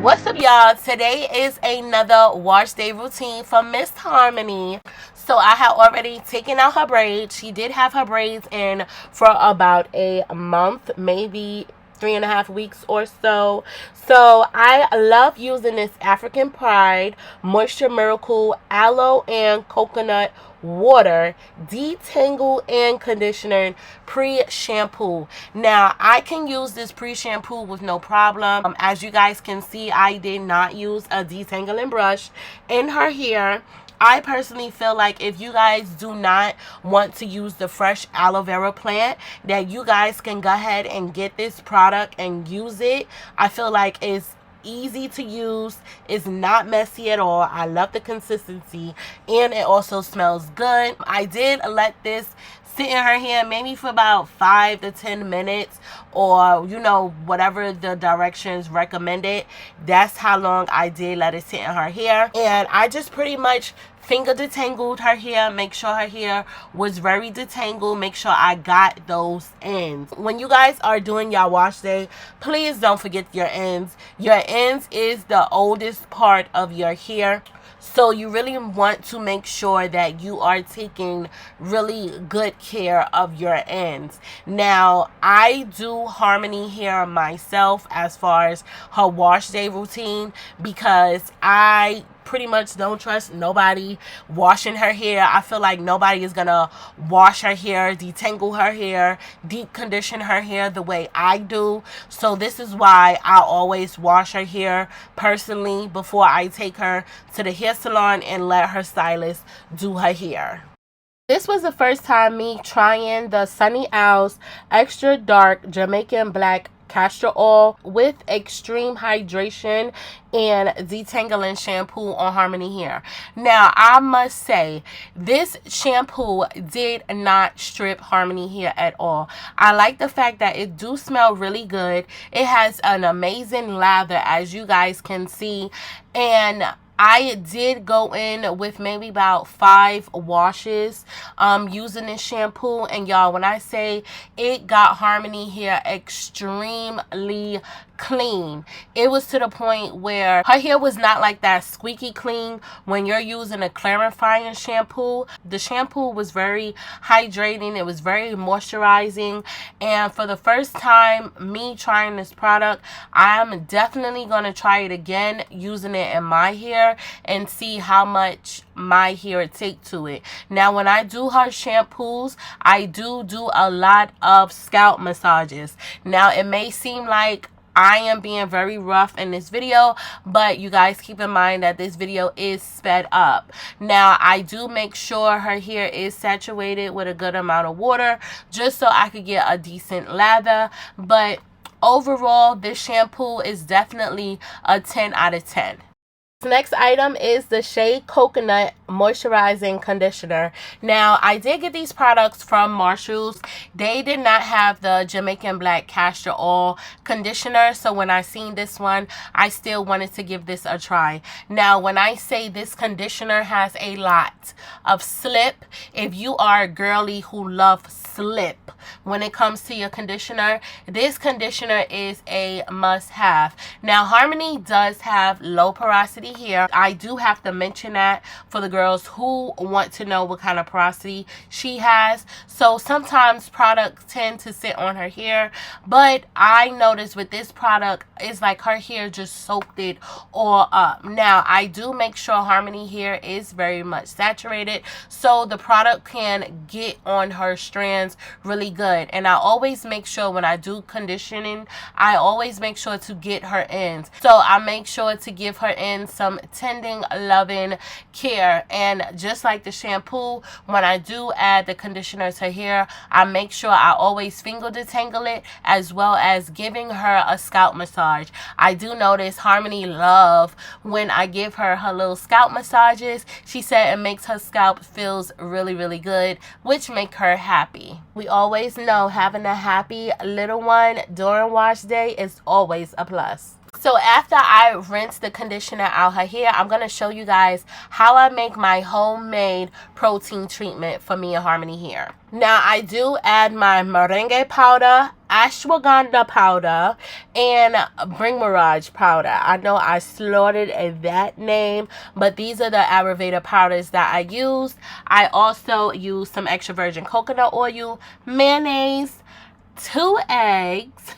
What's up, y'all? Today is another wash day routine from Miss Harmony. So I have already taken out her braids. She did have her braids in for about a month, maybe 3.5 weeks or so. So I love using this African Pride Moisture Miracle Aloe and Coconut Water Detangle and Conditioner Pre-shampoo. Now I can use this pre-shampoo with no problem. As you guys can see, I did not use a detangling brush in her hair. I personally feel like if you guys do not want to use the fresh aloe vera plant, that you guys can go ahead and get this product and use it. I feel like it's easy to use. It's not messy at all. I love the consistency, and it also smells good. I did let this sit in her hair maybe for about 5 to 10 minutes, or whatever the directions recommended. That's how long I did let it sit in her hair, and I just pretty much finger detangled her hair, make sure her hair was very detangled, make sure I got those ends. When you guys are doing your wash day, please don't forget your ends. Your ends is the oldest part of your hair, so you really want to make sure that you are taking really good care of your ends. Now, I do Harmony hair myself as far as her wash day routine, because I pretty much don't trust nobody washing her hair. I feel like nobody is gonna wash her hair, detangle her hair, deep condition her hair the way I do. So this is why I always wash her hair personally before I take her to the hair salon and let her stylist do her hair. This was the first time me trying the Sunny Owls Extra Dark Jamaican Black Castor Oil with extreme hydration and detangling shampoo on Harmony hair. Now, I must say, this shampoo did not strip Harmony hair at all. I like the fact that it do smell really good. It has an amazing lather, as you guys can see, and I did go in with maybe about 5 washes using this shampoo, and y'all, when I say it got Harmony hair extremely clean, it was to the point where her hair was not like that squeaky clean when you're using a clarifying shampoo. The shampoo was very hydrating, it was very moisturizing, and for the first time me trying this product, I'm definitely going to try it again using it in my hair and see how much my hair take to it. Now, when I do her shampoos, I do a lot of scalp massages. Now, it may seem like I am being very rough in this video, but you guys keep in mind that this video is sped up. Now, I do make sure her hair is saturated with a good amount of water just so I could get a decent lather, but overall this shampoo is definitely a 10 out of 10. Next item is the Shea Coconut Moisturizing Conditioner. Now, I did get these products from Marshall's. They did not have the Jamaican Black Castor Oil Conditioner, so when I seen this one, I still wanted to give this a try. Now, when I say this conditioner has a lot of slip, if you are a girly who loves slip when it comes to your conditioner, this conditioner is a must-have. Now, Harmony does have low porosity hair. I do have to mention that for the girls who want to know what kind of porosity she has. So sometimes products tend to sit on her hair, but I noticed with this product, it's like her hair just soaked it all up. Now, I do make sure Harmony hair is very much saturated, so the product can get on her strands really good. And I always make sure when I do conditioning, I always make sure to get her ends. So I make sure to give her ends some tending, loving care. And just like the shampoo, when I do add the conditioner to hair, I make sure I always finger detangle it, as well as giving her a scalp massage. I do notice Harmony love when I give her little scalp massages. She said it makes her scalp feels really, really good, which make her happy. We always know having a happy little one during wash day is always a plus. So after I rinse the conditioner out her hair, I'm going to show you guys how I make my homemade protein treatment for me and Harmony hair. Now, I do add my merengue powder ashwagandha powder and bring mirage powder. I know I slaughtered that name, but these are the Ayurveda powders that I used. I also used some extra virgin coconut oil, mayonnaise, 2 eggs,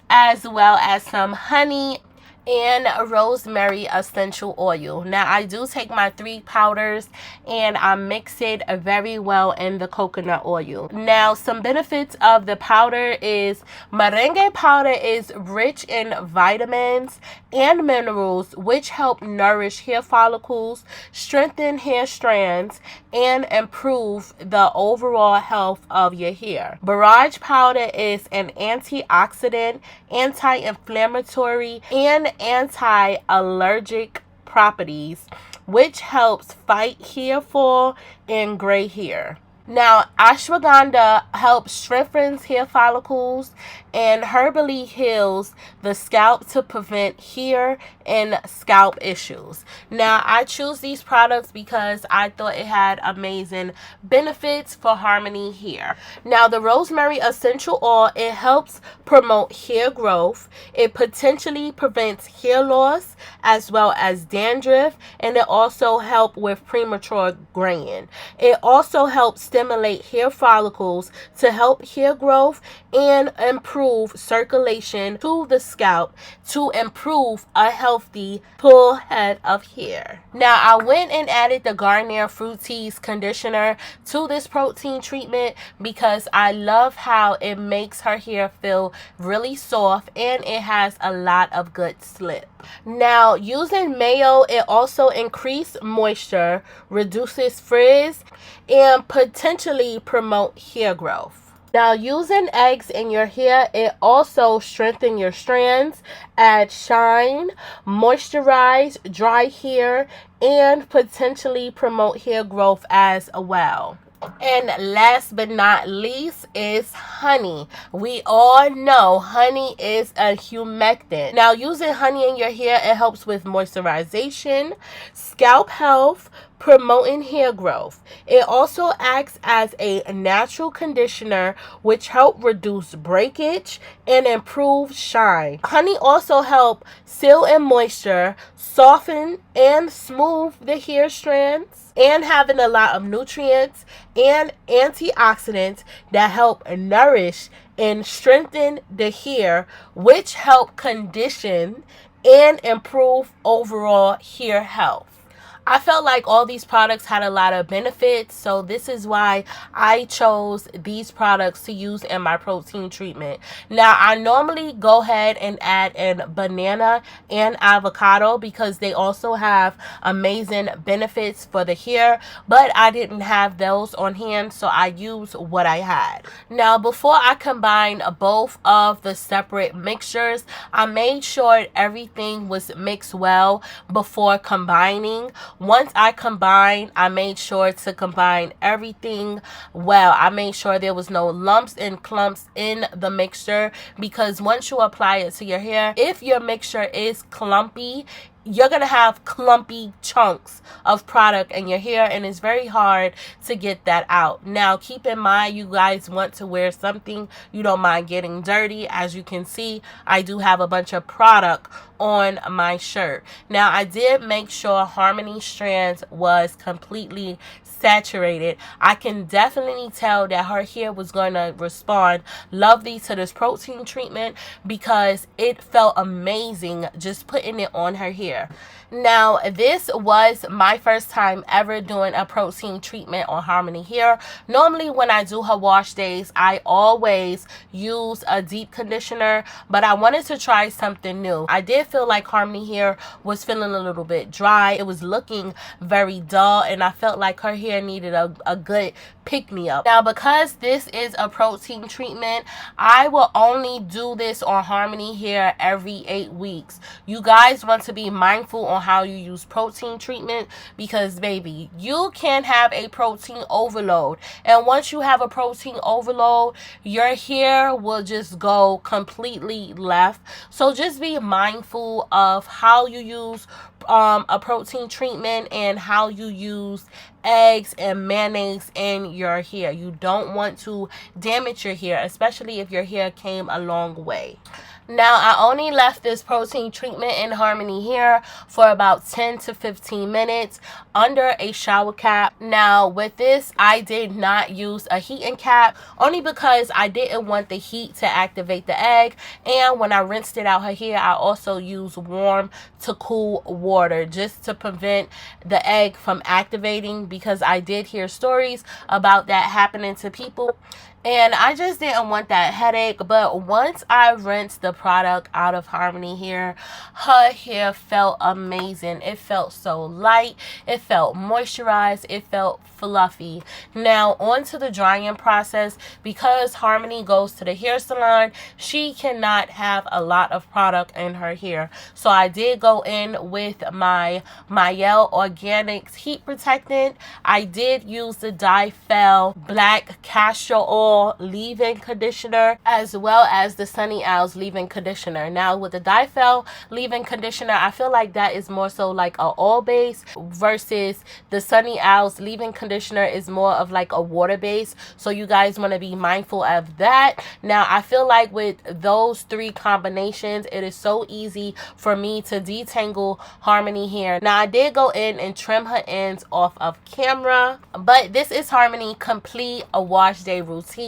as well as some honey and rosemary essential oil. Now I do take my 3 powders and I mix it very well in the coconut oil. Now some benefits of the powder is merengue powder is rich in vitamins and minerals which help nourish hair follicles, strengthen hair strands, and improve the overall health of your hair. Borage powder is an antioxidant, anti-inflammatory, and anti-allergic properties, which helps fight hair fall and gray hair. Now, ashwagandha helps strengthen hair follicles and herbally heals the scalp to prevent hair and scalp issues. Now, I choose these products because I thought it had amazing benefits for Harmony hair. Now, the rosemary essential oil, it helps promote hair growth. It potentially prevents hair loss as well as dandruff, and it also helps with premature graying. It also helps stimulate hair follicles to help hair growth and improve circulation to the scalp to improve a healthy full head of hair. Now I went and added the Garnier Fructis conditioner to this protein treatment because I love how it makes her hair feel really soft and it has a lot of good slip. Now using Mielle, it also increases moisture, reduces frizz, and potentially promote hair growth. Now, using eggs in your hair, it also strengthens your strands, adds shine, moisturize dry hair, and potentially promote hair growth as well. And last but not least is honey. We all know honey is a humectant. Now, using honey in your hair, it helps with moisturization, scalp health, promoting hair growth. It also acts as a natural conditioner which helps reduce breakage and improve shine. Honey also helps seal in moisture, soften and smooth the hair strands, and having a lot of nutrients and antioxidants that help nourish and strengthen the hair, which help condition and improve overall hair health. I felt like all these products had a lot of benefits, so this is why I chose these products to use in my protein treatment. Now, I normally go ahead and add in banana and avocado because they also have amazing benefits for the hair, but I didn't have those on hand, so I used what I had. Now, before I combine both of the separate mixtures, I made sure everything was mixed well before combining. Once I combined, I made sure to combine everything well. I made sure there was no lumps and clumps in the mixture because once you apply it to your hair, if your mixture is clumpy, you're going to have clumpy chunks of product in your hair and it's very hard to get that out. Now, keep in mind, you guys want to wear something you don't mind getting dirty. As you can see, I do have a bunch of product on my shirt. Now, I did make sure Harmony strands was completely saturated. I can definitely tell that her hair was going to respond lovely to this protein treatment because it felt amazing just putting it on her hair. Now, this was my first time ever doing a protein treatment on Harmony hair. Normally, when I do her wash days, I always use a deep conditioner, but I wanted to try something new. I did feel like Harmony hair was feeling a little bit dry. It was looking very dull, and I felt like her hair needed a good pick-me-up. Now, because this is a protein treatment, I will only do this on Harmony hair every 8 weeks. You guys want to be mindful on how you use protein treatment because, baby, you can have a protein overload. And once you have a protein overload, your hair will just go completely left. So just be mindful of how you use a protein treatment and how you use eggs and mayonnaise in your hair. You don't want to damage your hair, especially if your hair came a long way. Now, I only left this protein treatment in Harmony here for about 10 to 15 minutes under a shower cap. Now, with this, I did not use a heating cap only because I didn't want the heat to activate the egg. And when I rinsed it out her hair, I also used warm to cool water just to prevent the egg from activating, because I did hear stories about that happening to people. And I just didn't want that headache. But once I rinsed the product out of Harmony here, her hair felt amazing. It felt so light. It felt moisturized. It felt fluffy. Now, on to the drying process. Because Harmony goes to the hair salon, she cannot have a lot of product in her hair. So I did go in with my Mielle Organics Heat Protectant. I did use the Difeel Black Castor Oil leave-in conditioner, as well as the Sunny Owls leave-in conditioner. Now, with the Difeel leave-in conditioner, I feel like that is more so like a oil base, versus the Sunny Owls leave-in conditioner is more of like a water base. So you guys want to be mindful of that. Now, I feel like with those three combinations, it is so easy for me to detangle Harmony hair. Now, I did go in and trim her ends off of camera, but this is Harmony complete a wash day routine.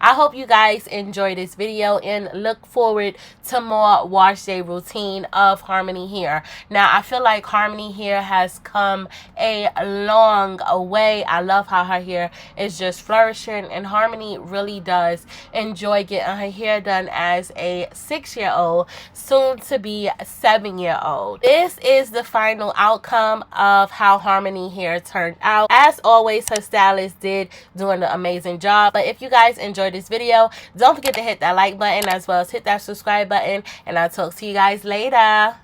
I hope you guys enjoy this video and look forward to more wash day routine of Harmony hair. Now, I feel like Harmony hair has come a long way. I love how her hair is just flourishing, and Harmony really does enjoy getting her hair done as a 6-year-old, soon to be 7-year-old. This is the final outcome of how Harmony hair turned out. As always, her stylist did doing an amazing job. But if you guys enjoyed this video, don't forget to hit that like button, as well as hit that subscribe button, and I'll talk to you guys later.